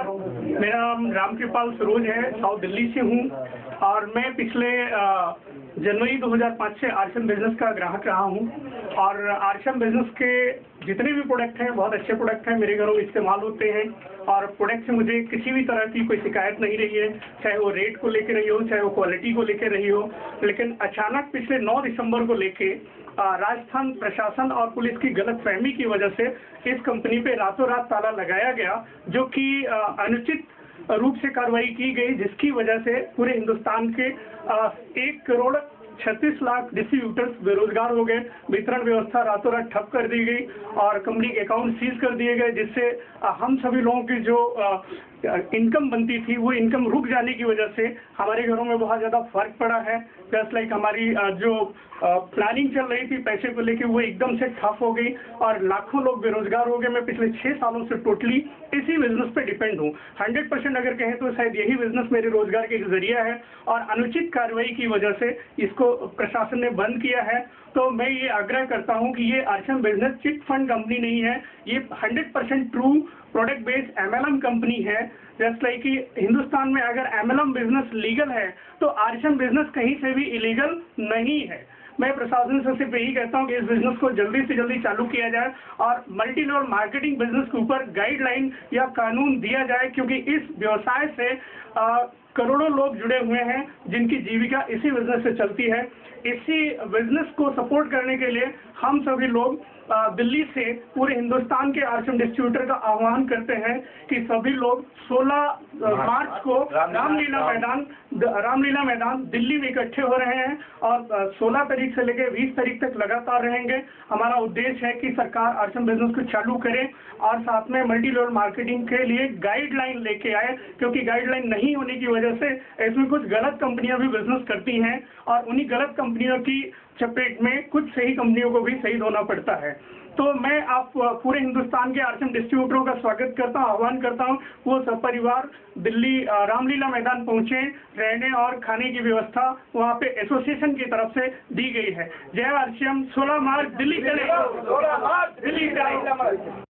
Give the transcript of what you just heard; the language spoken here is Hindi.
नमस्कार, मेरा नाम रामकृपाल सरोज है, साउथ दिल्ली से हूँ और मैं पिछले जनवरी 2005 से आरसीएम बिजनेस का ग्राहक रहा हूँ और आरसीएम बिजनेस के जितने भी प्रोडक्ट हैं बहुत अच्छे प्रोडक्ट हैं, मेरे घरों में इस्तेमाल होते हैं और प्रोडक्ट से मुझे किसी भी तरह की कोई शिकायत नहीं रही है, चाहे वो रेट को लेकर रही हो, चाहे वो क्वालिटी को लेकर रही हो। लेकिन अचानक पिछले 9 दिसंबर को लेके राजस्थान प्रशासन और पुलिस की गलतफहमी की वजह से इस कंपनी पे रातों रात ताला लगाया गया, जो कि अनुचित रूप से कार्रवाई की गई, जिसकी वजह से पूरे हिंदुस्तान के 1,36,00,000 डिस्ट्रीब्यूटर्स बेरोजगार हो गए। वितरण व्यवस्था रातों रात ठप कर दी गई और कंपनी के अकाउंट सीज कर दिए गए, जिससे हम सभी लोगों की जो इनकम बनती थी वो इनकम रुक जाने की वजह से हमारे घरों में बहुत ज़्यादा फर्क पड़ा है। जस्ट लाइक हमारी जो प्लानिंग चल रही थी पैसे को लेके वो एकदम से ठप हो गई और लाखों लोग बेरोजगार हो गए। मैं पिछले 6 सालों से टोटली इसी बिजनेस पे डिपेंड हूँ। 100% अगर कहें तो शायद यही बिजनेस मेरे रोजगार का एक जरिया है और अनुचित कार्रवाई की वजह से इसको प्रशासन ने बंद किया है। तो मैं ये आग्रह करता हूँ कि ये RCM business chit fund company नहीं है, ये 100% true product based MLM company है। जस्ट लाइक कि हिंदुस्तान में अगर एमएलएम बिजनेस लीगल है तो आरसीएम बिजनेस कहीं से भी इलीगल नहीं है। मैं प्रशासन से सिर्फ यही कहता हूँ कि इस बिजनेस को जल्दी से जल्दी चालू किया जाए और मल्टी लेवल मार्केटिंग बिजनेस के ऊपर गाइडलाइन या कानून दिया जाए, क्योंकि इस व्यवसाय से करोड़ों लोग जुड़े हुए हैं जिनकी जीविका इसी बिजनेस से चलती है। इसी बिजनेस को सपोर्ट करने के लिए हम सभी लोग दिल्ली से पूरे हिंदुस्तान के आरसीएम डिस्ट्रीब्यूटर का आह्वान करते हैं कि सभी लोग 16 मार्च को रामलीला मैदान दिल्ली में इकट्ठे हो रहे हैं और 16 तारीख से लेकर 20 तारीख तक लगातार रहेंगे। हमारा उद्देश्य है कि सरकार आरसीएम बिजनेस को चालू करे और साथ में मल्टी लेवल मार्केटिंग के लिए गाइडलाइन लेके आए, क्योंकि गाइडलाइन नहीं होने की वजह से इसमें कुछ गलत कंपनियां भी बिजनेस करती हैं और उन्हीं गलत कंपनियों की चपेट में कुछ सही कंपनियों को भी शहीद होना पड़ता है। तो मैं आप पूरे हिंदुस्तान के आरसीएम डिस्ट्रीब्यूटरों का स्वागत करता हूं, आह्वान करता हूं वो सब परिवार दिल्ली रामलीला मैदान पहुंचे। रहने और खाने की व्यवस्था वहां पे एसोसिएशन की तरफ से दी गई है। जय आरसीएम। 16 मार्च दिल्ली चले, 16 मार्च दिल्ली चले।